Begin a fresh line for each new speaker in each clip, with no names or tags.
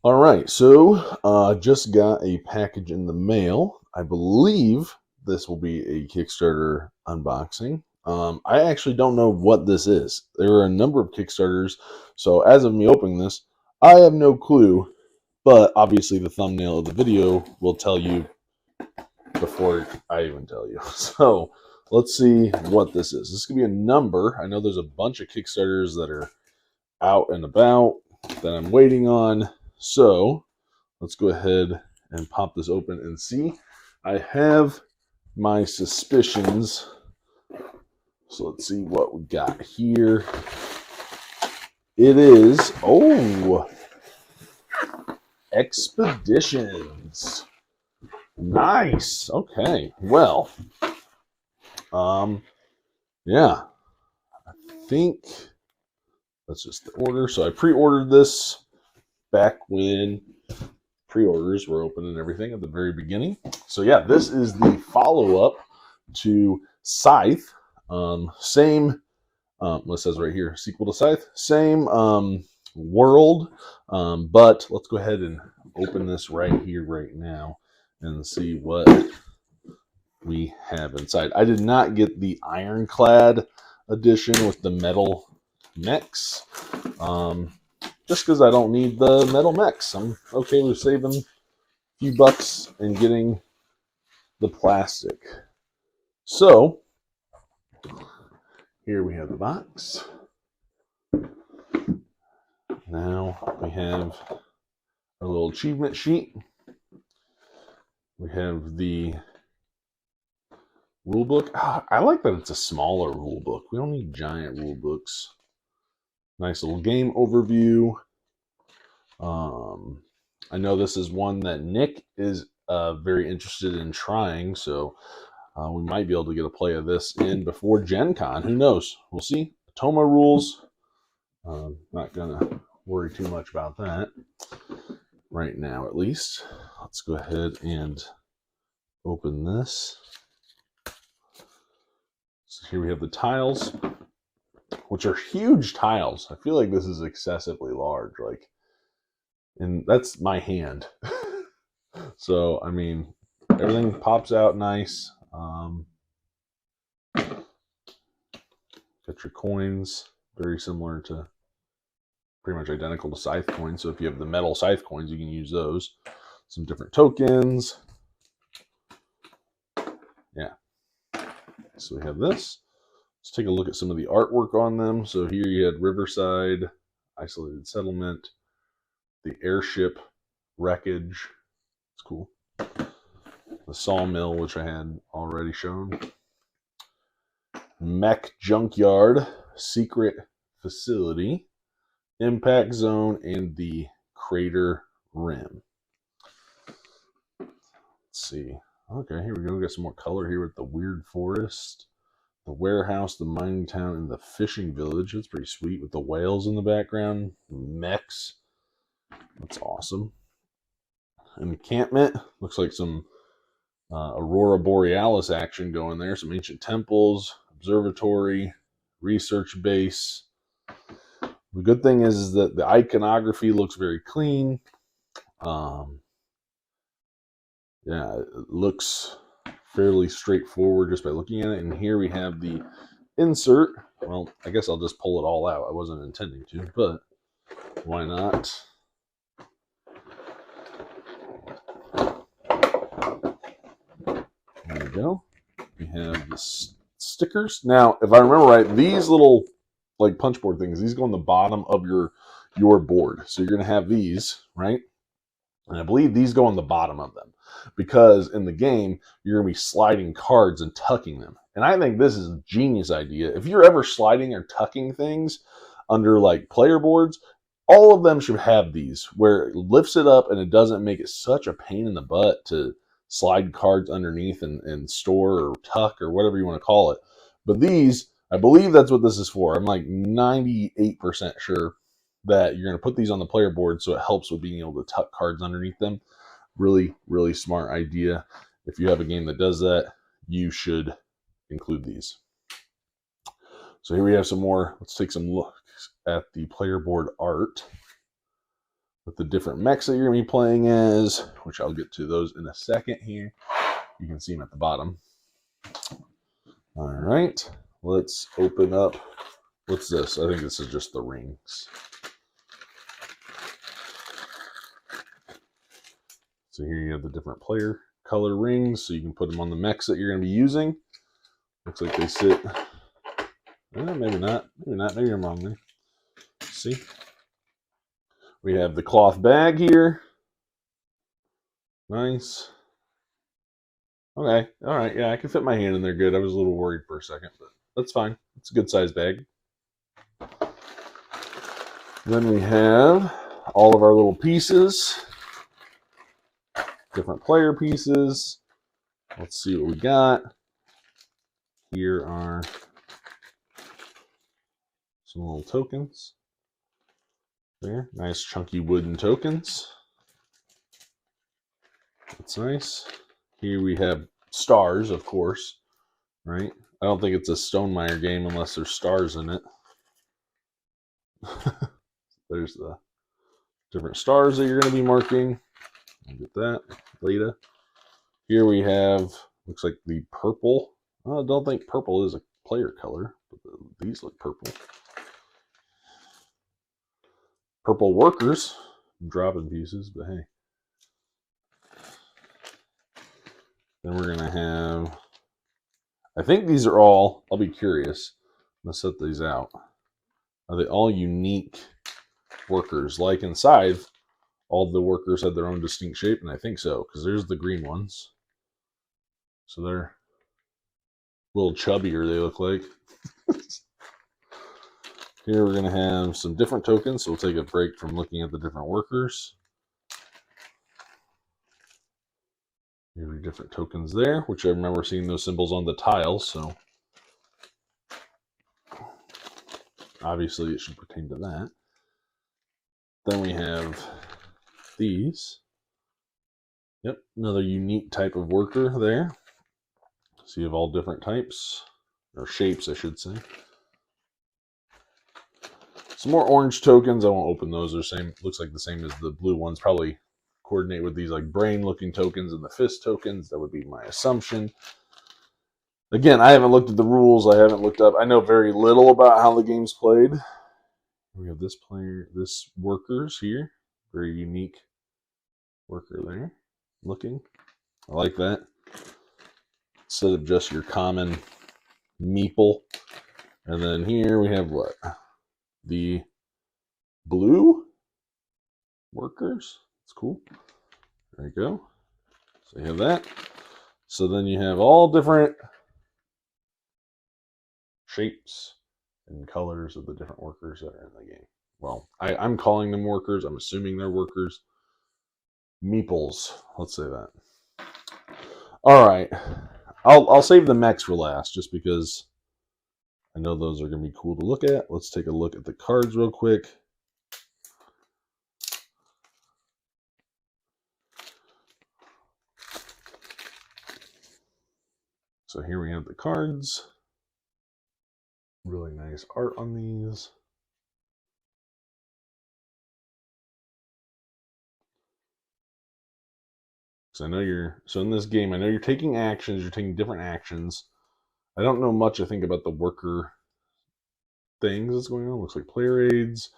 All right, so just got a package in the mail. I believe this will be a Kickstarter unboxing. I actually don't know what this is. There are a number of Kickstarters, so as of me opening this, I have no clue. But obviously, the thumbnail of the video will tell you before I even tell you. So let's see what this is. This could be a number. I know there's a bunch of Kickstarters that are out and about that I'm waiting on. So let's go ahead and pop this open and see. I have my suspicions. So let's see what we got here. It is, Expeditions. Nice. Okay. Well, yeah. I think that's just the order. So I pre-ordered this back when pre-orders were open and everything at the very beginning. So yeah, this is the follow-up to Scythe. Same, what it says right here, sequel to Scythe. Same world, but let's go ahead and open this right here, right now, and see what we have inside. I did not get the ironclad edition with the metal mechs. Just because I don't need the metal mechs. I'm okay with saving a few bucks and getting the plastic. So, here we have the box. Now we have our little achievement sheet. We have the rule book. I like that it's a smaller rule book. We don't need giant rule books. Nice little game overview. I know this is one that Nick is very interested in trying, so we might be able to get a play of this in before Gen Con. Who knows? We'll see. Toma rules. Not going to worry too much about that right now, at least. Let's go ahead and open this. So here we have the tiles, which are huge tiles. I feel like this is excessively large. And that's my hand. So, I mean, everything pops out nice. Got your coins, very similar to, pretty much identical to Scythe coins. So if you have the metal Scythe coins, you can use those. Some different tokens. Yeah. So we have this. Let's take a look at some of the artwork on them. So here you had Riverside, Isolated Settlement, the airship wreckage. It's cool. The sawmill, which I had already shown. Mech Junkyard, Secret Facility, Impact Zone, and the Crater Rim. Let's see. Okay, here we go. We got some more color here with the Weird Forest, the warehouse, the mining town, and the fishing village. That's pretty sweet with the whales in the background. Mechs. That's awesome. Encampment. Looks like some Aurora Borealis action going there. Some ancient temples, observatory, research base. The good thing is that the iconography looks very clean. Yeah, it looks fairly straightforward just by looking at it. And here we have the insert. Well, I guess I'll just pull it all out. I wasn't intending to, but why not? There we go. We have the stickers. Now, if I remember right, these little like punch board things, these go on the bottom of your board. So you're going to have these, right? And I believe these go on the bottom of them because in the game, you're going to be sliding cards and tucking them. And I think this is a genius idea. If you're ever sliding or tucking things under like player boards, all of them should have these where it lifts it up and it doesn't make it such a pain in the butt to slide cards underneath and store or tuck or whatever you want to call it. But these, I believe that's what this is for. I'm like 98% sure that you're going to put these on the player board so it helps with being able to tuck cards underneath them. Really, really smart idea. If you have a game that does that, you should include these. So here we have some more. Let's take some looks at the player board art. with the different mechs that you're going to be playing as, which I'll get to those in a second here. You can see them at the bottom. All right, let's open up. What's this? I think this is just the rings. So here you have the different player color rings, so you can put them on the mechs that you're going to be using. Looks like they sit. Maybe not. Maybe I'm wrong there. See? We have the cloth bag here. Nice. Okay. All right. Yeah, I can fit my hand in there good. I was a little worried for a second, but that's fine. It's a good size bag. Then we have all of our little pieces. Different player pieces. Let's see what we got. Here are some little tokens. There, nice chunky wooden tokens. That's nice. Here we have stars, of course, right? I don't think it's a Stonemaier game unless there's stars in it. There's the different stars that you're going to be marking. I'll get that later. Here we have, looks like the purple. I don't think purple is a player color, but these look purple. Purple workers. I'm dropping pieces, but hey. Then we're going to have, I think these are all, I'll be curious. I'm going to set these out. Are they all unique workers? Like in Scythe, all the workers had their own distinct shape, and I think so, because there's the green ones. So they're a little chubbier, they look like. Here we're going to have some different tokens, so we'll take a break from looking at the different workers. Here are different tokens there, which I remember seeing those symbols on the tiles, so obviously it should pertain to that. Then we have these. Yep, another unique type of worker there. So you have all different types, or shapes, I should say. Some more orange tokens. I won't open those. They're same. Looks like the same as the blue ones. Probably coordinate with these like brain-looking tokens and the fist tokens. That would be my assumption. Again, I haven't looked at the rules. I haven't looked up. I know very little about how the game's played. We have this player, this workers here. Very unique worker there. Looking. I like that. Instead of just your common meeple. And then here we have what? The blue workers. That's cool. There you go. So you have that. So then you have all different shapes and colors of the different workers that are in the game. Well, I'm calling them workers. I'm assuming they're workers. Meeples. Let's say that. All right. I'll save the mechs for last just because I know those are going to be cool to look at. Let's take a look at the cards real quick. So here we have the cards. Really nice art on these. So I know so in this game, I know you're taking actions, you're taking different actions. I don't know much, I think, about the worker things that's going on. Looks like player aids.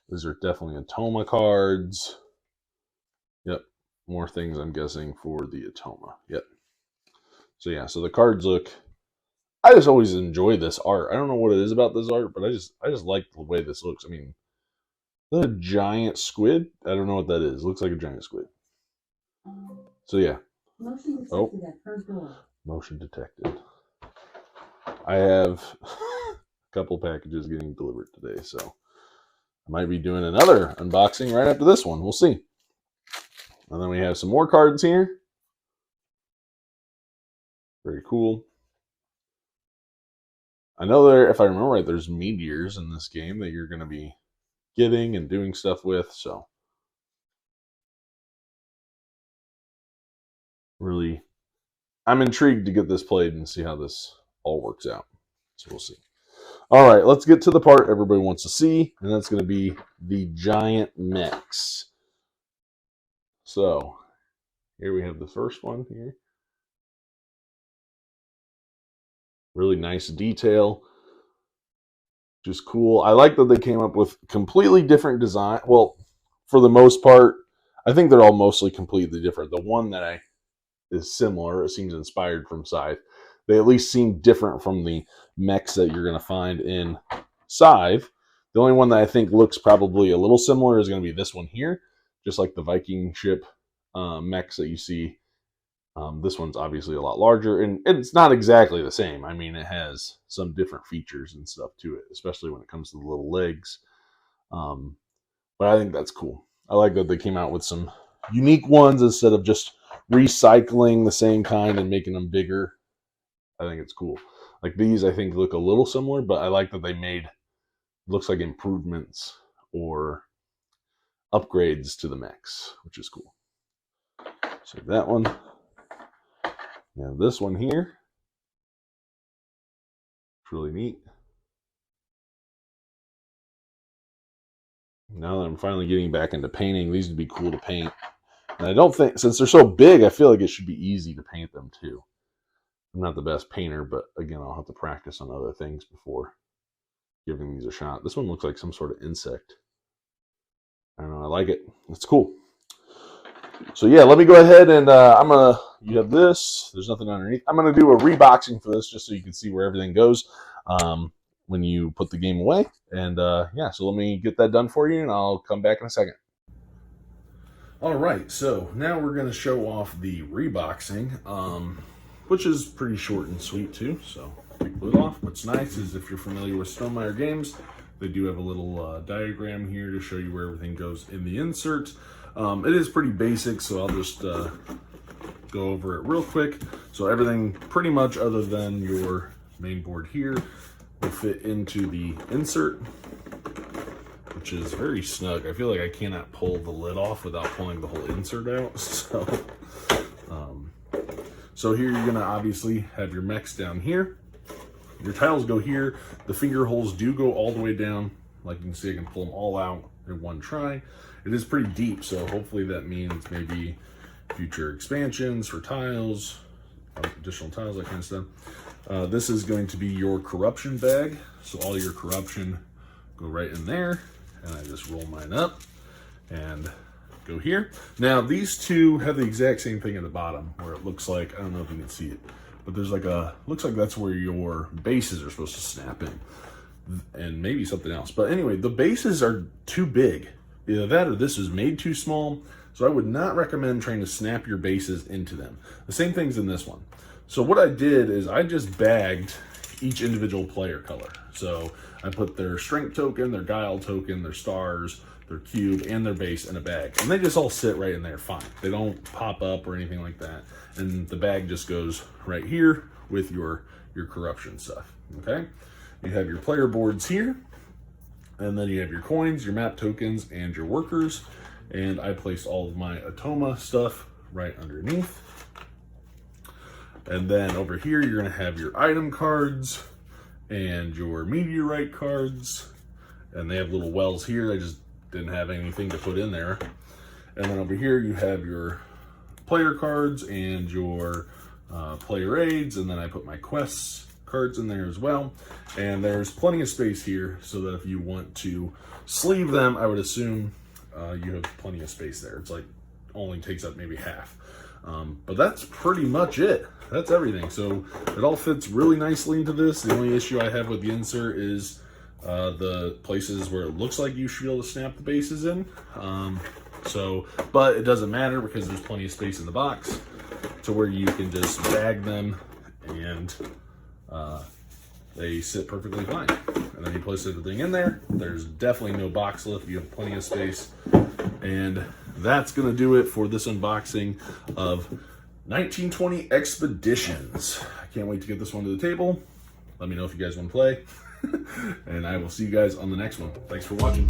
These are definitely Atoma cards. Yep. More things, I'm guessing, for the Atoma. Yep. So yeah, so the cards look, I just always enjoy this art. I don't know what it is about this art, but I just like the way this looks. I mean, the giant squid, I don't know what that is. It looks like a giant squid. So yeah.
Motion detected at front door.
Motion detected. I have a couple packages getting delivered today, so I might be doing another unboxing right after this one. We'll see. And then we have some more cards here. Very cool. I know there, if I remember right, there's meteors in this game that you're going to be getting and doing stuff with, so really, I'm intrigued to get this played and see how this all works out. So we'll see. All right, let's get to the part everybody wants to see, and that's going to be the giant mechs. So here we have the first one here. Really nice detail. Just cool. I like that they came up with completely different design. Well, for the most part, I think they're all mostly completely different. The one that is similar, it seems inspired from Scythe. They at least seem different from the mechs that you're going to find in Scythe. The only one that I think looks probably a little similar is going to be this one here, just like the Viking ship mechs that you see. This one's obviously a lot larger, and it's not exactly the same. I mean, it has some different features and stuff to it, especially when it comes to the little legs. But I think that's cool. I like that they came out with some unique ones instead of just recycling the same kind and making them bigger. I think it's cool. Like these, I think look a little similar, but I like that they made, looks like improvements or upgrades to the mechs, which is cool. So that one. Now this one here, it's really neat. Now that I'm finally getting back into painting, these would be cool to paint. And I don't think, since they're so big, I feel like it should be easy to paint them too. I'm not the best painter, but again, I'll have to practice on other things before giving these a shot. This one looks like some sort of insect. I don't know, I like it. It's cool. So yeah, let me go ahead and you have this. There's nothing underneath. I'm gonna do a reboxing for this just so you can see where everything goes when you put the game away. And yeah, so let me get that done for you, and I'll come back in a second. All right, so now we're gonna show off the reboxing, which is pretty short and sweet too. So pick the lid off. What's nice is if you're familiar with Stonemaier games, they do have a little diagram here to show you where everything goes in the insert. It is pretty basic, so I'll just go over it real quick. So everything pretty much other than your main board here will fit into the insert, which is very snug. I feel like I cannot pull the lid off without pulling the whole insert out. So here you're gonna obviously have your mechs down here. Your tiles go here. The finger holes do go all the way down. Like you can see, I can pull them all out in one try. It is pretty deep, so hopefully that means maybe future expansions for tiles, additional tiles, that kind of stuff. This is going to be your corruption bag. So all your corruption go right in there. And I just roll mine up and go here. Now these two have the exact same thing at the bottom where it looks like, I don't know if you can see it, but there's like looks like that's where your bases are supposed to snap in. And maybe something else. But anyway, the bases are too big. Either that or this is made too small. So I would not recommend trying to snap your bases into them. The same thing's in this one. So what I did is I just bagged each individual player color. So I put their strength token, their guile token, their stars, their cube, and their base in a bag. And they just all sit right in there fine. They don't pop up or anything like that. And the bag just goes right here with your corruption stuff, okay? You have your player boards here, and then you have your coins, your map tokens, and your workers. And I placed all of my Atoma stuff right underneath. And then over here, you're gonna have your item cards and your meteorite cards. And they have little wells here. I just didn't have anything to put in there. And then over here, you have your player cards and your player aids. And then I put my quests cards in there as well. And there's plenty of space here so that if you want to sleeve them, I would assume you have plenty of space there. It's like only takes up maybe half. But that's pretty much it. That's everything. So it all fits really nicely into this. The only issue I have with the insert is the places where it looks like you should be able to snap the bases in. But it doesn't matter because there's plenty of space in the box to where you can just bag them and they sit perfectly fine. And then you place everything in there. There's definitely no box lift. You have plenty of space. And that's going to do it for this unboxing of 1920 Expeditions. I can't wait to get this one to the table. Let me know if you guys want to play. And I will see you guys on the next one. Thanks for watching.